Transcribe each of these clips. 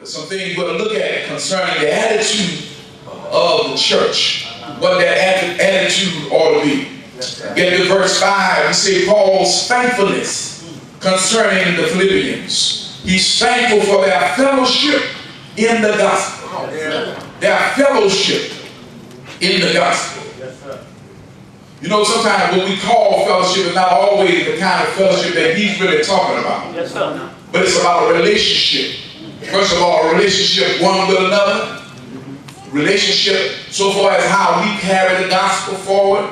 some things we're going to look at concerning the attitude of the church, what that attitude ought to be. Get to verse 5, we see Paul's thankfulness concerning the Philippians. He's thankful for their fellowship in the gospel. Their fellowship in the gospel. You know, sometimes what we call fellowship is not always the kind of fellowship that he's really talking about. Yes, sir. But it's about a relationship. First of all, a relationship one with another. Relationship so far as how we carry the gospel forward.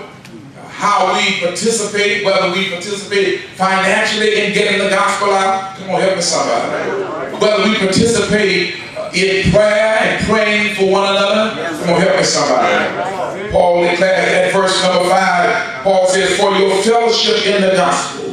How we participate, whether we participate financially in getting the gospel out. Come on, help me somebody. Whether we participate in prayer and praying for one another. Come on, help me somebody. Paul declared at verse number 5, Paul says, for your fellowship in the gospel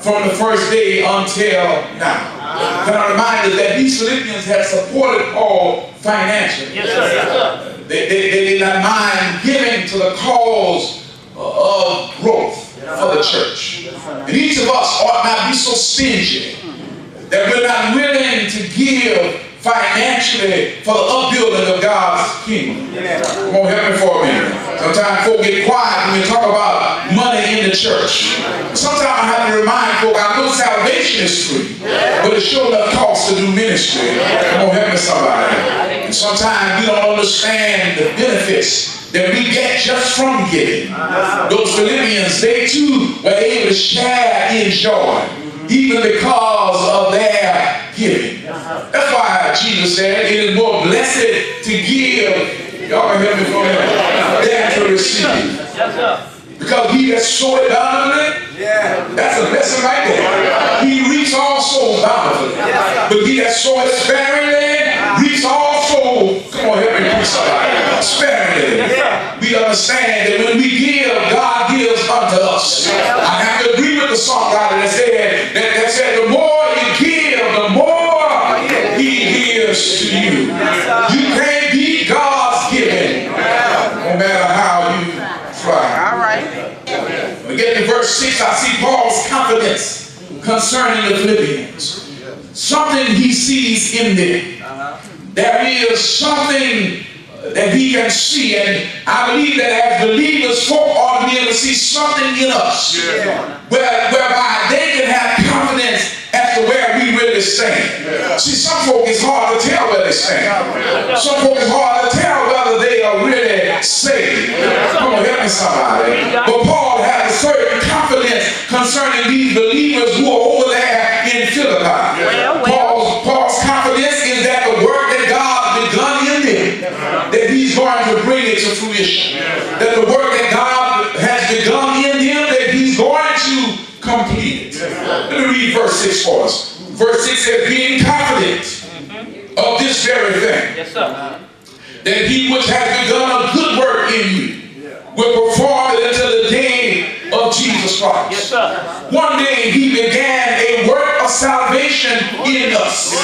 from the first day until now. Can I remind us that these Philippians had supported Paul financially. Yes, sir. Yes, sir. They did not mind giving to the cause of growth for the church. And each of us ought not be so stingy that we're not willing to give financially for the upbuilding of God's kingdom. Come on, help me for a minute. Sometimes folk get quiet when we talk about money in the church. Sometimes I have to remind folk, I know salvation is free, but it sure enough costs to do ministry. Come on, help me somebody. And sometimes we don't understand the benefits that we get just from giving. Those Philippians, they too were able to share in joy, even because of their giving. That's why Jesus said it is more blessed to give, y'all can help me for a minute, than to receive. Because he that soweth bountifully, that's a blessing right there. He reaps also bountifully. But he that soweth sparingly, reaps also, come on, help me preach somebody, sparingly. We understand that when we give, God gives unto us. I have to agree with the songwriter that said the more you give, the more he gives to you. You can't beat God's giving, no matter how you try. All right. Again, in verse 6, I see Paul's confidence concerning the Philippians. Something he sees in them. There is something that he can see, and I believe that as believers, folk ought to be able to see something in us whereby they can have confidence as to where we really stand. See, some folk it's hard to tell where they stand. Some folk it's hard to tell whether they are really saved. Come on, help me somebody. But Paul has a certain confidence concerning these believers who are over there in Philippi. Paul's confidence is that the work that God begun in them, that he's going to bring it to fruition. That the work that God has begun in them, that he's going to complete it. Let me read verse 6 for us. Verse 6 says, being confident of this very thing, that he which has begun a good work in you will perform it until the day of Jesus Christ. One day he began a work of salvation in us.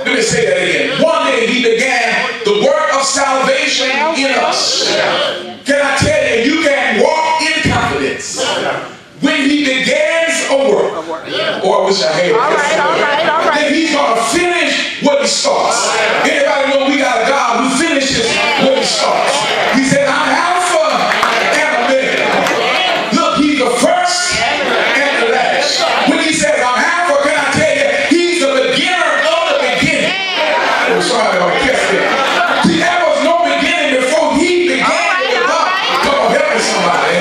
Let me say that again. One day he began the work of salvation in us. Can I tell you, you can walk in confidence when he begins a work. Oh, I wish I had it. All right. Then he's going to finish what he starts. Anybody know we got a God who finishes what he starts? He said, I'm Alpha and Omega. Look, he's the first and the last. When he says, I'm Alpha, can I tell you, he's the beginner of the beginning. I'm sorry, I guess that. See, there was no beginning before he began with God. Come on, help me somebody.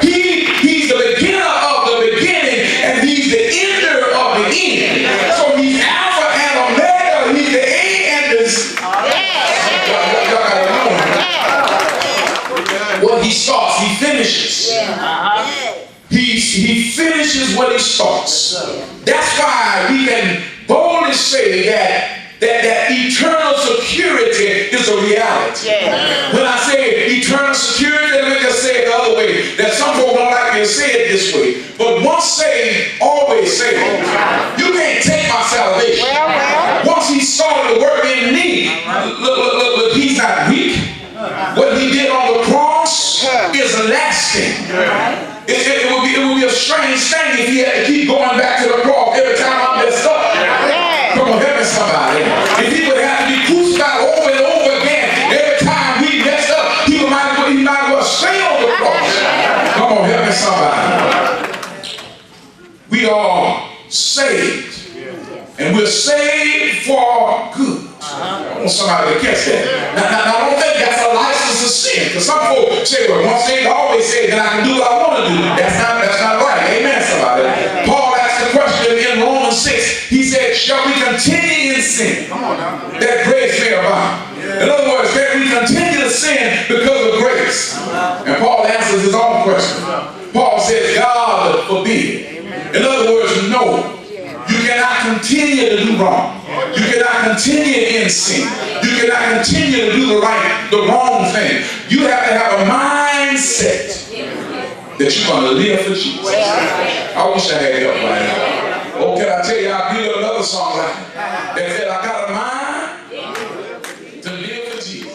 He's the beginner of the beginning, and he's the ender of the end. So he's Alpha and Omega. He's the A and the Z. What he starts, he finishes. He finishes what he starts. That's why we can boldly say that eternal security is a reality. When I say eternal security, let me just say it the other way. That some people don't like me to say it this way. But once saved, always saved. You can't take my salvation. Once he started to work in me, look, he's not weak. What he did on the cross is lasting. It would be a strange thing if he had to keep going back to the cross every time I messed up. Come on, help me somebody? If he would have to be crucified over and over again, every time we messed up, he might as well stay on the cross. Come on, help me somebody. We are saved. And we're saved for good. I want somebody to catch that. Now, I don't think that's a license to sin. Because some folks say, well, once saved, always saved, then I can do what I want to do. That's not right. Amen, somebody. Paul asked the question in Romans 6. He said, shall we continue in sin that grace may abound? In other words, can we continue to sin because of grace? And Paul answers his own question. Paul says, God forbid. In other words, no. You cannot continue to do wrong. You cannot continue in sin. You cannot continue to do the wrong thing. You have to have a mindset that you're going to live for Jesus. I wish I had help right now. Oh, can I tell you, I'll give you another song like that said, I got a mind to live for Jesus.